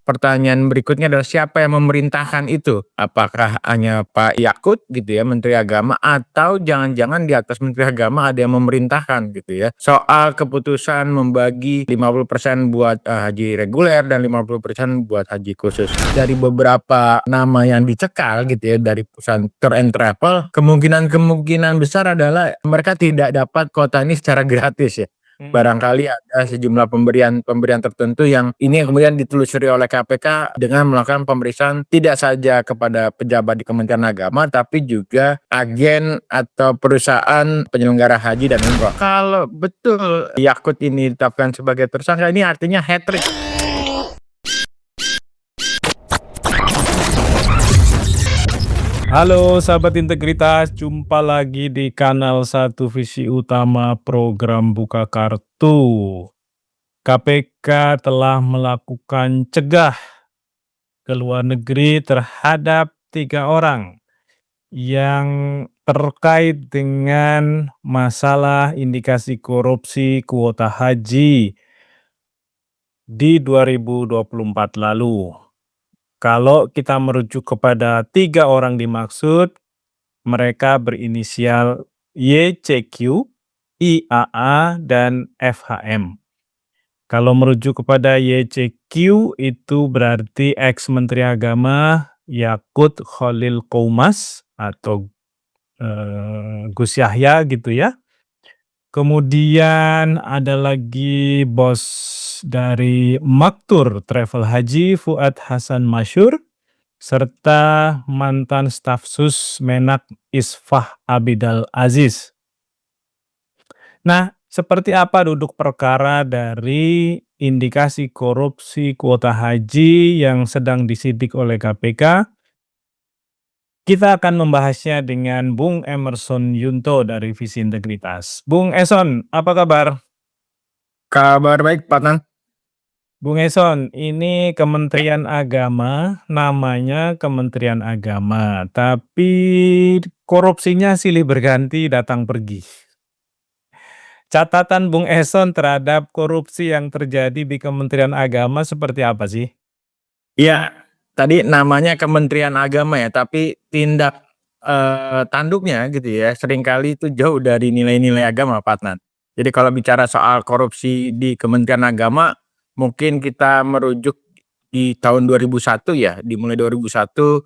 pertanyaan berikutnya adalah siapa yang memerintahkan itu? Apakah hanya Pak Yakut gitu ya, Menteri Agama, atau jangan-jangan di atas Menteri Agama ada yang memerintahkan gitu ya? Soal keputusan membagi 50% buat haji reguler dan 50% buat haji khusus. Dari beberapa nama yang dicekal gitu ya dari perusahaan tour and travel, kemungkinan besar adalah mereka tidak dapat kuota ini secara gratis ya. Barangkali ada sejumlah pemberian tertentu yang ini kemudian ditelusuri oleh KPK dengan melakukan pemeriksaan tidak saja kepada pejabat di Kementerian Agama tapi juga agen atau perusahaan penyelenggara haji dan umroh. Kalau betul Yakut ini ditetapkan sebagai tersangka, ini artinya hat-trick. Halo sahabat integritas, jumpa lagi di kanal Satu Visi Utama program Buka Kartu. KPK telah melakukan cegah ke luar negeri terhadap 3 orang yang terkait dengan masalah indikasi korupsi kuota haji di 2024 lalu. Kalau kita merujuk kepada 3 orang dimaksud, mereka berinisial YCQ, IAA, dan FHM. Kalau merujuk kepada YCQ itu berarti ex-Menteri Agama Yakut Khalil Qoumas atau Gus Yahya gitu ya. Kemudian ada lagi bos dari Maktur Travel Haji Fuad Hasan Masyur, serta mantan staf sus Menak Isfah Abidal Aziz. Nah, seperti apa duduk perkara dari indikasi korupsi kuota haji yang sedang disidik oleh KPK? Kita akan membahasnya dengan Bung Emerson Yunto dari Visi Integritas. Bung Eson, apa kabar? Kabar baik, Pak Nan. Bung Eson, ini Kementerian Agama, namanya Kementerian Agama, tapi korupsinya silih berganti datang pergi. Catatan Bung Eson terhadap korupsi yang terjadi di Kementerian Agama seperti apa sih? Iya, tadi namanya Kementerian Agama ya, tapi tindak tanduknya gitu ya, seringkali itu jauh dari nilai-nilai agama, Pak Adnan. Jadi kalau bicara soal korupsi di Kementerian Agama, mungkin kita merujuk di tahun 2001 ya, dimulai 2001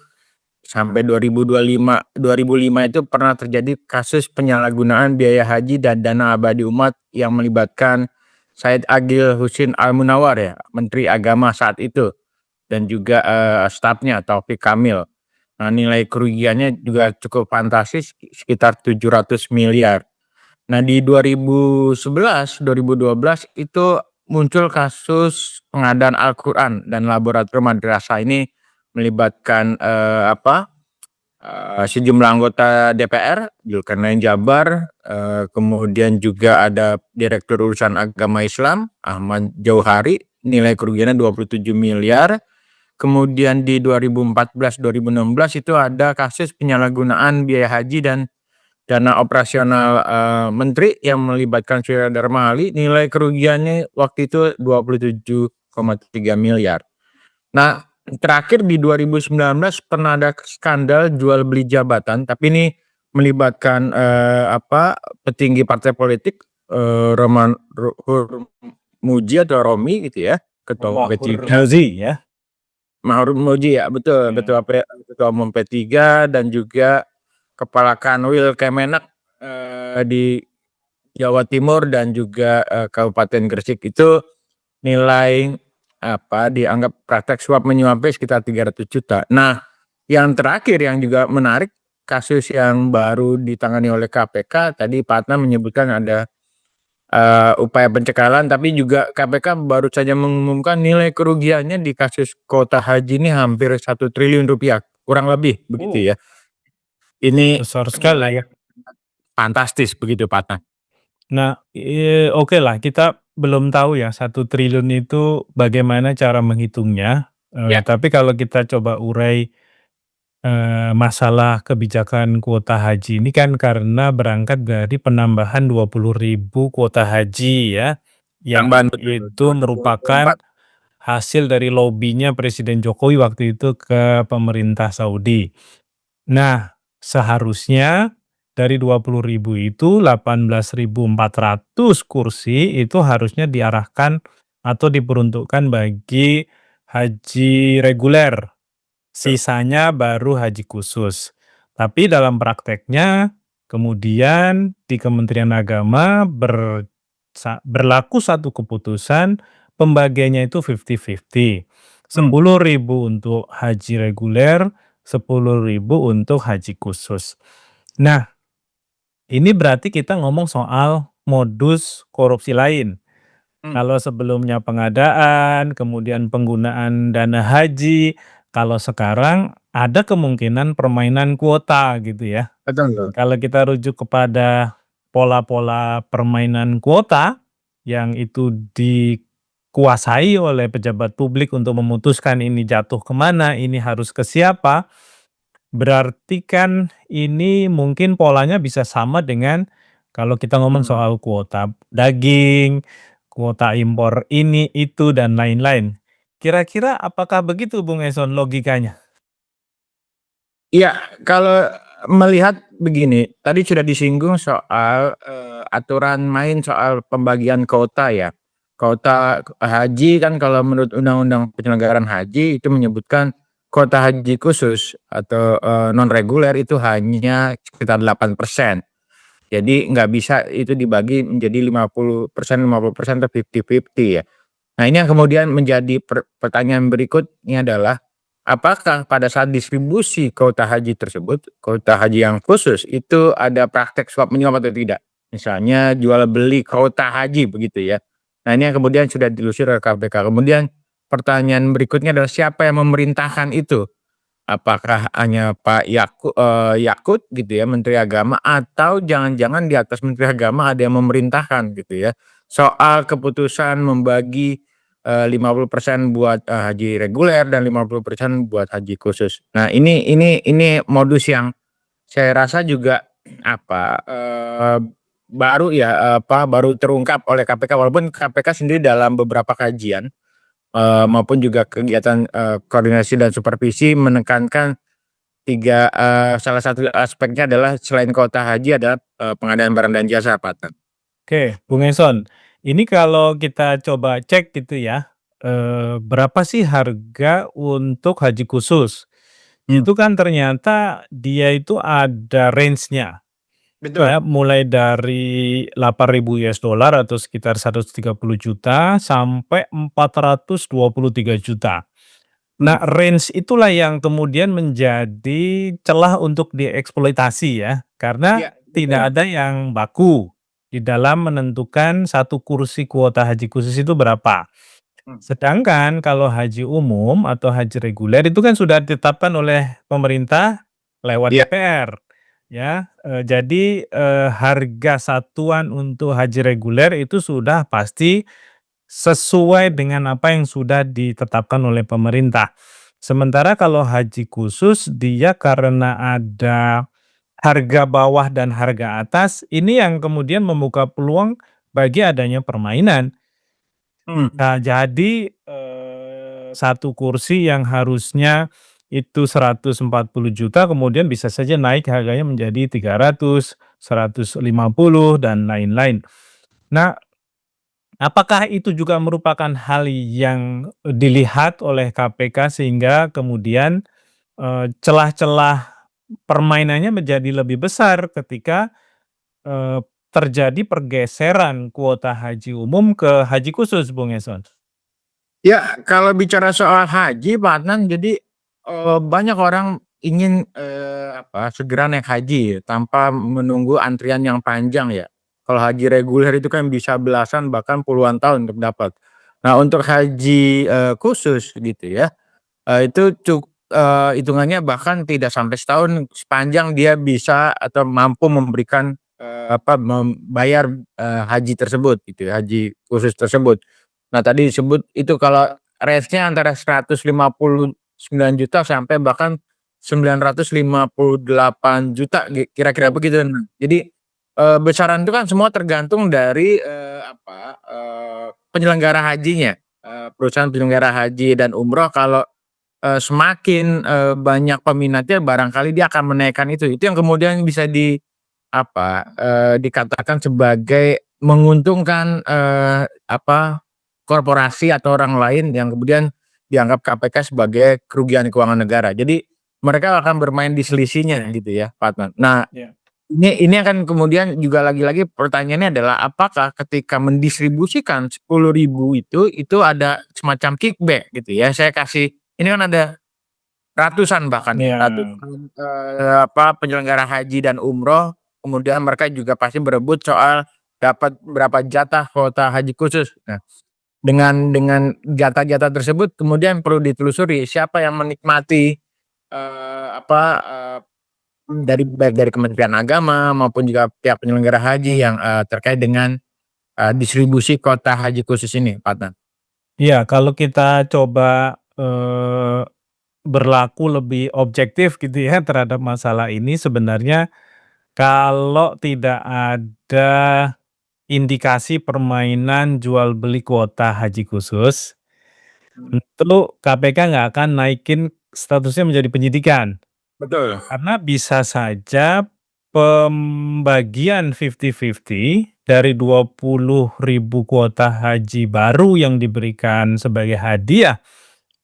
sampai 2025. 2005 itu pernah terjadi kasus penyalahgunaan biaya haji dan dana abadi umat yang melibatkan Said Agil Husin Al-Munawar ya, Menteri Agama saat itu. Dan juga stafnya Taufik Kamil. Nah, nilai kerugiannya juga cukup fantastis sekitar 700 miliar. Nah, di 2011, 2012 itu muncul kasus pengadaan Al-Qur'an dan laboratorium madrasah ini melibatkan sejumlah anggota DPR, Zulkarnain Jabar, kemudian juga ada Direktur Urusan Agama Islam Ahmad Jauhari, nilai kerugiannya 27 miliar. Kemudian di 2014-2016 itu ada kasus penyalahgunaan biaya haji dan dana operasional menteri yang melibatkan Surya Dharma Ali, nilai kerugiannya waktu itu 27,3 miliar. Nah, terakhir di 2019 pernah ada skandal jual beli jabatan, tapi ini melibatkan petinggi partai politik, Roman Muji atau Romi gitu ya, ketua P3. Ya. Mahfud Muji ya, betul, ketua umum P3 dan juga kepala Kanwil Kemenak di Jawa Timur dan juga Kabupaten Gresik itu nilai dianggap praktek suap menyuapnya sekitar 300 juta. Nah, yang terakhir yang juga menarik, kasus yang baru ditangani oleh KPK, tadi Pak Adnan menyebutkan ada upaya pencekalan, tapi juga KPK baru saja mengumumkan nilai kerugiannya di kasus kuota haji ini hampir 1 triliun rupiah, kurang lebih begitu ya. Ini besar sekali ya. Fantastis begitu, Pak Adnan. Nah, oke lah, kita belum tahu ya 1 triliun itu bagaimana cara menghitungnya. Tapi kalau kita coba urai masalah kebijakan kuota haji ini kan karena berangkat dari penambahan 20.000 kuota haji ya, yang itu merupakan hasil dari lobinya Presiden Jokowi waktu itu ke pemerintah Saudi. Nah, seharusnya dari 20.000 itu 18.400 kursi itu harusnya diarahkan atau diperuntukkan bagi haji reguler, Betul. sisanya baru haji khusus. Tapi dalam prakteknya kemudian di Kementerian Agama berlaku satu keputusan pembagiannya itu 50-50. Hmm. 10.000 untuk haji reguler, 10.000 untuk haji khusus. Nah, ini berarti kita ngomong soal modus korupsi lain. Hmm. Kalau sebelumnya pengadaan, kemudian penggunaan dana haji, kalau sekarang ada kemungkinan permainan kuota gitu ya. Betul tuh. Kalau kita rujuk kepada pola-pola permainan kuota yang itu dikuasai oleh pejabat publik untuk memutuskan ini jatuh kemana, ini harus ke siapa, berarti kan ini mungkin polanya bisa sama dengan kalau kita ngomong Hmm. soal kuota daging, kuota impor ini, itu, dan lain-lain. Kira-kira apakah begitu Bung Eson logikanya? Iya, kalau melihat begini, tadi sudah disinggung soal, aturan main soal pembagian kuota ya. Kuota haji kan kalau menurut Undang-Undang Penyelenggaraan Haji itu menyebutkan kuota haji khusus atau, non reguler itu hanya sekitar 8%. Jadi nggak bisa itu dibagi menjadi 50% atau 50-50 ya. Nah, ini yang kemudian menjadi pertanyaan berikutnya adalah, apakah pada saat distribusi kuota haji tersebut, kuota haji yang khusus itu ada praktek suap menyuap atau tidak? Misalnya jual beli kuota haji begitu ya. Nah, ini yang kemudian sudah dilusuri oleh KPK. Kemudian pertanyaan berikutnya adalah siapa yang memerintahkan itu? Apakah hanya Pak Yakut gitu ya, Menteri Agama, atau jangan-jangan di atas Menteri Agama ada yang memerintahkan gitu ya, soal keputusan membagi, 50% buat, haji reguler dan 50% buat haji khusus. Nah, ini modus yang saya rasa juga apa, baru ya, baru terungkap oleh KPK, walaupun KPK sendiri dalam beberapa kajian, maupun juga kegiatan, koordinasi dan supervisi menekankan salah satu aspeknya adalah selain kuota haji adalah, pengadaan barang dan jasa, Pak. Oke, Bung Eson, ini kalau kita coba cek gitu ya, berapa sih harga untuk haji khusus? Hmm. Itu kan ternyata dia itu ada range-nya, Betul. ya, mulai dari $8.000 atau sekitar 130 juta sampai 423 juta. Hmm. Nah, range itulah yang kemudian menjadi celah untuk dieksploitasi ya, karena Iya, betul. tidak ada yang baku di dalam menentukan satu kursi kuota haji khusus itu berapa. Hmm. Sedangkan kalau haji umum atau haji reguler itu kan sudah ditetapkan oleh pemerintah lewat Iya. DPR ya, jadi, harga satuan untuk haji reguler itu sudah pasti sesuai dengan apa yang sudah ditetapkan oleh pemerintah. Sementara kalau haji khusus dia karena ada harga bawah dan harga atas, ini yang kemudian membuka peluang bagi adanya permainan. Hmm. Nah, jadi, satu kursi yang harusnya itu 140 juta kemudian bisa saja naik harganya menjadi 300, 150, dan lain-lain. Nah, apakah itu juga merupakan hal yang dilihat oleh KPK sehingga kemudian, celah-celah permainannya menjadi lebih besar ketika, eee, terjadi pergeseran kuota haji umum ke haji khusus, Bung Eson? Ya, kalau bicara soal haji, Pak Adnan, jadi, banyak orang ingin, segera naik haji ya, tanpa menunggu antrian yang panjang ya. Kalau haji reguler itu kan bisa belasan bahkan puluhan tahun untuk dapat. Nah, untuk haji, khusus gitu ya, itu hitungannya bahkan tidak sampai setahun, sepanjang dia bisa atau mampu memberikan, membayar, haji tersebut gitu ya, haji khusus tersebut. Nah, tadi disebut itu kalau range-nya antara 159 juta sampai bahkan 958 juta, kira-kira begitu. Nah, jadi, besaran itu kan semua tergantung dari, penyelenggara hajinya. perusahaan penyelenggara haji dan umroh kalau, semakin, banyak peminatnya barangkali dia akan menaikkan itu. Itu yang kemudian bisa dikatakan sebagai menguntungkan, korporasi atau orang lain yang kemudian dianggap KPK sebagai kerugian keuangan negara. Jadi mereka akan bermain di selisihnya gitu ya, Pak Adnan. Nah, Ya. ini akan kemudian juga lagi-lagi pertanyaannya adalah apakah ketika mendistribusikan 10.000 itu ada semacam kickback gitu ya, saya kasih ini kan ada ratusan bahkan ya, Ya. ratusan, penyelenggara haji dan umroh, kemudian mereka juga pasti berebut soal dapat berapa jatah kuota haji khusus. Nah, dengan jatah-jatah tersebut kemudian perlu ditelusuri siapa yang menikmati, eee, apa, eee, baik dari Kementerian Agama maupun juga pihak penyelenggara haji yang, terkait dengan, distribusi kuota haji khusus ini, Pak Adnan. Iya, kalau kita coba, berlaku lebih objektif gitu ya terhadap masalah ini, sebenarnya kalau tidak ada indikasi permainan jual beli kuota haji khusus, tentu KPK nggak akan naikin statusnya menjadi penyidikan. Betul. Karena bisa saja pembagian 50-50 dari 20.000 kuota haji baru yang diberikan sebagai hadiah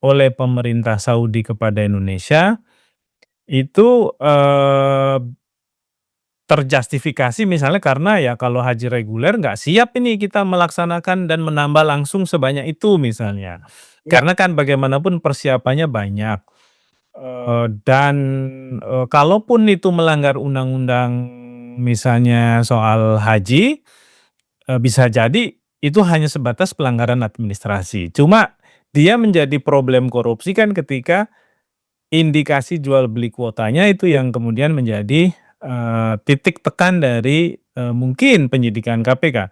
oleh pemerintah Saudi kepada Indonesia itu, terjustifikasi misalnya karena ya kalau haji reguler nggak siap ini kita melaksanakan dan menambah langsung sebanyak itu misalnya. Ya, Karena kan bagaimanapun persiapannya banyak, dan, kalaupun itu melanggar undang-undang misalnya soal haji, bisa jadi itu hanya sebatas pelanggaran administrasi. Cuma dia menjadi problem korupsi kan ketika indikasi jual beli kuotanya itu yang kemudian menjadi, titik tekan dari, mungkin penyidikan KPK.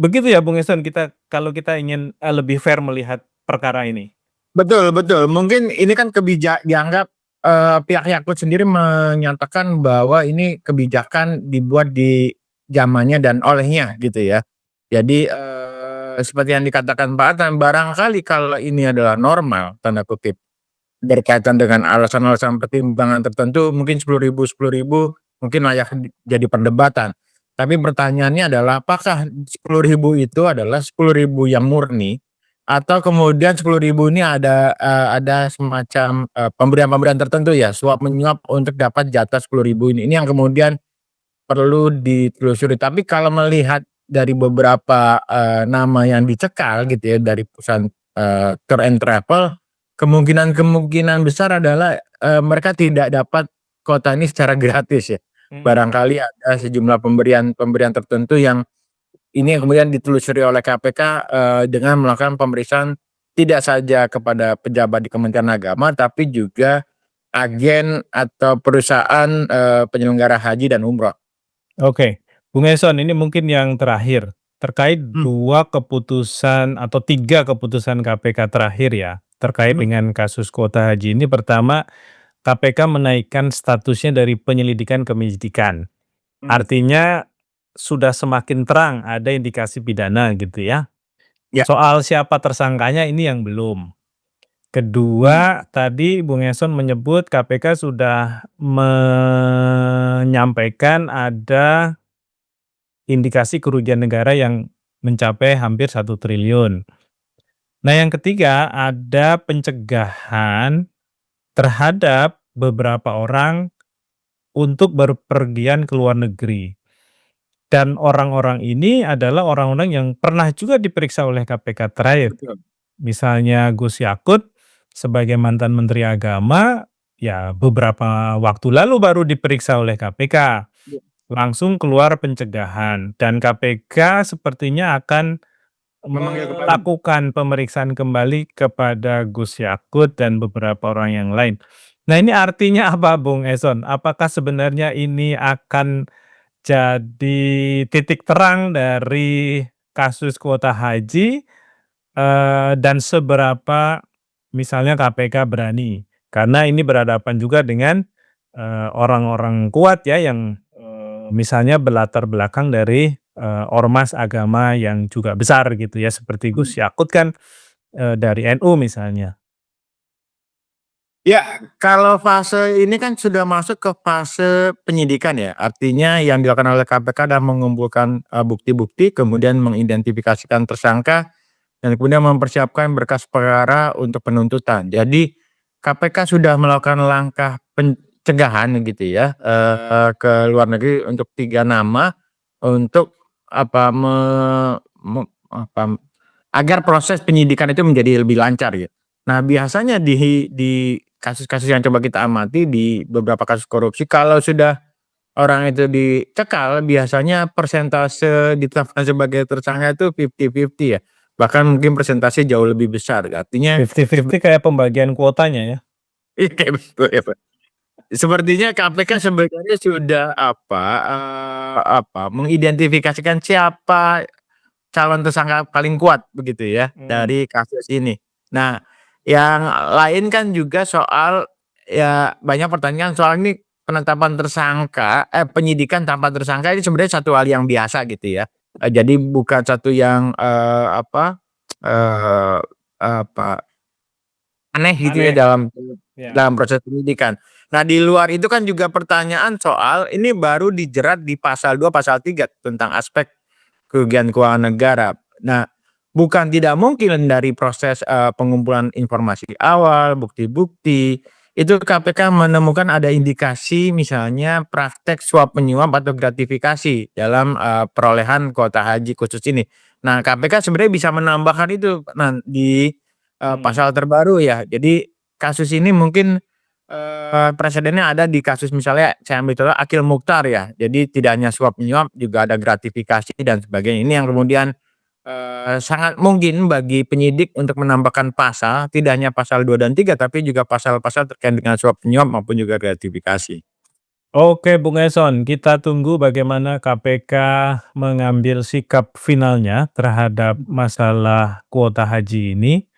Begitu ya Bung Eson kalau kita ingin, lebih fair melihat perkara ini. betul betul. Mungkin ini kan dianggap, pihak Yakult sendiri menyatakan bahwa ini kebijakan dibuat di zamannya dan olehnya gitu ya. Jadi, seperti yang dikatakan Pak Adnan, barangkali kalau ini adalah "normal" tanda kutip, berkaitan dengan alasan-alasan pertimbangan tertentu mungkin 10.000 mungkin layak jadi perdebatan. Tapi pertanyaannya adalah apakah 10.000 itu adalah 10.000 yang murni atau kemudian 10.000 ini ada semacam, pemberian-pemberian tertentu ya, suap menyuap untuk dapat jatah 10.000 ini. Ini yang kemudian perlu ditelusuri. Tapi kalau melihat dari beberapa, nama yang dicekal gitu ya dari perusahaan, tour and travel, kemungkinan-kemungkinan besar adalah, mereka tidak dapat kuota ini secara gratis ya. Mhm. Barangkali ada sejumlah pemberian-pemberian tertentu yang ini yang kemudian ditelusuri oleh KPK, dengan melakukan pemeriksaan tidak saja kepada pejabat di Kementerian Agama, tapi juga agen atau perusahaan, penyelenggara haji dan umroh. Oke, Bung Eson ini mungkin yang terakhir, terkait Mmm, 2 keputusan atau 3 keputusan KPK terakhir ya, terkait mhm, dengan kasus kuota haji ini. Pertama, KPK menaikkan statusnya dari penyelidikan ke penyidikan. mhm, Artinya sudah semakin terang ada indikasi pidana gitu ya. ya, Soal siapa tersangkanya ini yang belum. mmm, Kedua, tadi Bung Eson menyebut KPK sudah menyampaikan ada indikasi kerugian negara yang mencapai hampir 1 triliun. Nah, yang ketiga ada pencegahan terhadap beberapa orang untuk berpergian ke luar negeri. Dan orang-orang ini adalah orang-orang yang pernah juga diperiksa oleh KPK terakhir. betul, Misalnya Gus Yakut sebagai mantan Menteri Agama, ya beberapa waktu lalu baru diperiksa oleh KPK. iya, Langsung keluar pencegahan dan KPK sepertinya akan memanggil kembali. melakukan pemeriksaan kembali kepada Gus Yakut dan beberapa orang yang lain. Nah, ini artinya apa Bung Eson? Apakah sebenarnya ini akan jadi titik terang dari kasus kuota haji, dan seberapa misalnya KPK berani? Karena ini berhadapan juga dengan, orang-orang kuat ya yang, misalnya berlatar belakang dari, ormas agama yang juga besar gitu ya, seperti Gus Yakut kan, dari NU misalnya. Ya, kalau fase ini kan sudah masuk ke fase penyidikan ya, artinya yang dilakukan oleh KPK adalah mengumpulkan, bukti-bukti, kemudian mengidentifikasikan tersangka, dan kemudian mempersiapkan berkas perkara untuk penuntutan. Jadi, KPK sudah melakukan langkah pencegahan gitu ya, ke luar negeri untuk 3 nama, untuk apa, agar proses penyidikan itu menjadi lebih lancar gitu. Nah, biasanya di kasus-kasus yang coba kita amati di beberapa kasus korupsi, kalau sudah orang itu dicekal, biasanya persentase ditetapkan sebagai tersangka itu 50-50 ya, bahkan mungkin persentase jauh lebih besar. Artinya 50-50 kayak pembagian kuotanya ya? iya, kayak betul ya, Pak. Sepertinya KPK sebenarnya sudah mengidentifikasikan siapa calon tersangka paling kuat begitu ya, Mmm. dari kasus ini. Nah, yang lain kan juga soal, ya banyak pertanyaan soal ini penetapan tersangka, penyidikan tanpa tersangka ini sebenarnya satu hal yang biasa gitu ya. Jadi bukan satu yang, eee, apa, aneh gitu ya Aneh, dalam ya. dalam proses penyidikan. Nah, di luar itu kan juga pertanyaan soal ini baru dijerat di pasal 2, pasal 3 tentang aspek kerugian keuangan negara. Nah, bukan tidak mungkin dari proses, pengumpulan informasi awal, bukti-bukti, itu KPK menemukan ada indikasi misalnya praktek suap menyuap atau gratifikasi dalam, perolehan kuota haji khusus ini. Nah, KPK sebenarnya bisa menambahkan itu di, Mmm. pasal terbaru ya. Jadi kasus ini mungkin, presidennya ada di kasus misalnya saya ambil contoh Akil Mukhtar ya. Jadi tidak hanya suap menyuap, juga ada gratifikasi dan sebagainya. Ini yang kemudian, sangat mungkin bagi penyidik untuk menambahkan pasal, tidak hanya pasal 2 dan 3 tapi juga pasal-pasal terkait dengan suap menyuap maupun juga gratifikasi. Oke Bung Eson, kita tunggu bagaimana KPK mengambil sikap finalnya terhadap masalah kuota haji ini.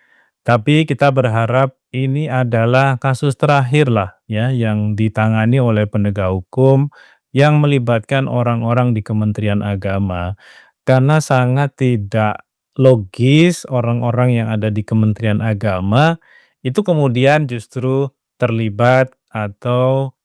Tapi kita berharap ini adalah kasus terakhir lah ya yang ditangani oleh penegak hukum yang melibatkan orang-orang di Kementerian Agama. Karena sangat tidak logis orang-orang yang ada di Kementerian Agama itu kemudian justru terlibat atau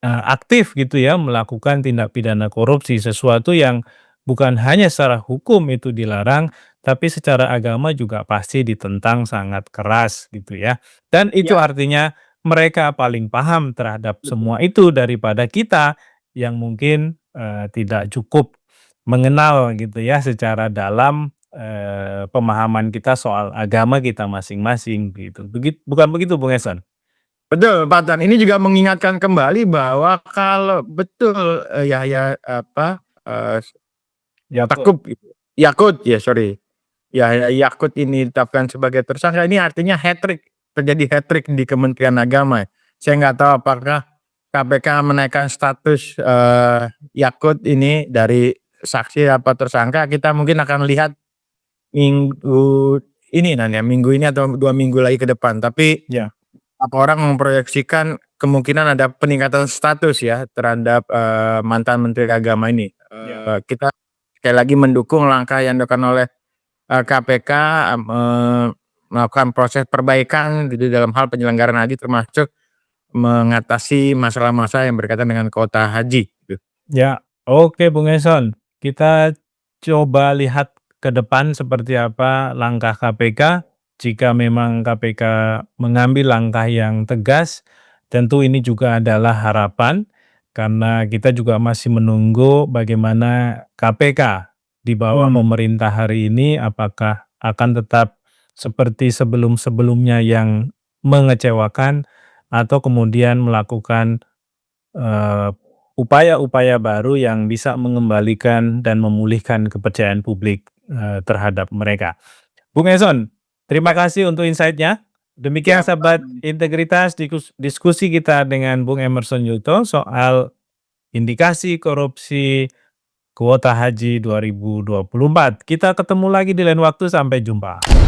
aktif gitu ya melakukan tindak pidana korupsi, sesuatu yang bukan hanya secara hukum itu dilarang, tapi secara agama juga pasti ditentang sangat keras gitu ya. Dan itu Ya, artinya mereka paling paham terhadap betul. semua itu daripada kita yang mungkin, tidak cukup mengenal gitu ya secara dalam, pemahaman kita soal agama kita masing-masing gitu. Bukan begitu Bung Eson? Betul, Pak, dan ini juga mengingatkan kembali bahwa kalau betul, Yahya Yakut. Stakuf gitu, Yakult ya, sorry. Yahya Yakult ini ditetapkan sebagai tersangka, ini artinya hat-trick, terjadi hat-trick di Kementerian Agama. Saya nggak tahu apakah KPK menaikkan status, Yakult ini dari saksi apa tersangka, kita mungkin akan lihat minggu ini minggu ini atau 2 minggu lagi ke depan. Tapi Ya, apa orang memproyeksikan kemungkinan ada peningkatan status ya terhadap, mantan Menteri Agama ini. ya. Kita sekali lagi mendukung langkah yang dilakukan oleh, KPK, melakukan proses perbaikan gitu dalam hal penyelenggaraan haji termasuk mengatasi masalah-masalah yang berkaitan dengan kuota haji gitu. Ya, oke Bung Eson. Kita coba lihat ke depan seperti apa langkah KPK. Jika memang KPK mengambil langkah yang tegas, tentu ini juga adalah harapan karena kita juga masih menunggu bagaimana KPK di bawah pemerintah hari ini apakah akan tetap seperti sebelum-sebelumnya yang mengecewakan atau kemudian melakukan Eee, upaya-upaya baru yang bisa mengembalikan dan memulihkan kepercayaan publik, terhadap mereka. Bung Eson, terima Ya, kasih untuk insight-nya. Demikian siap, Pak. sahabat integritas diskusi kita dengan Bung Emerson Yuto soal indikasi korupsi kuota haji 2024. Kita ketemu lagi di lain waktu, sampai jumpa.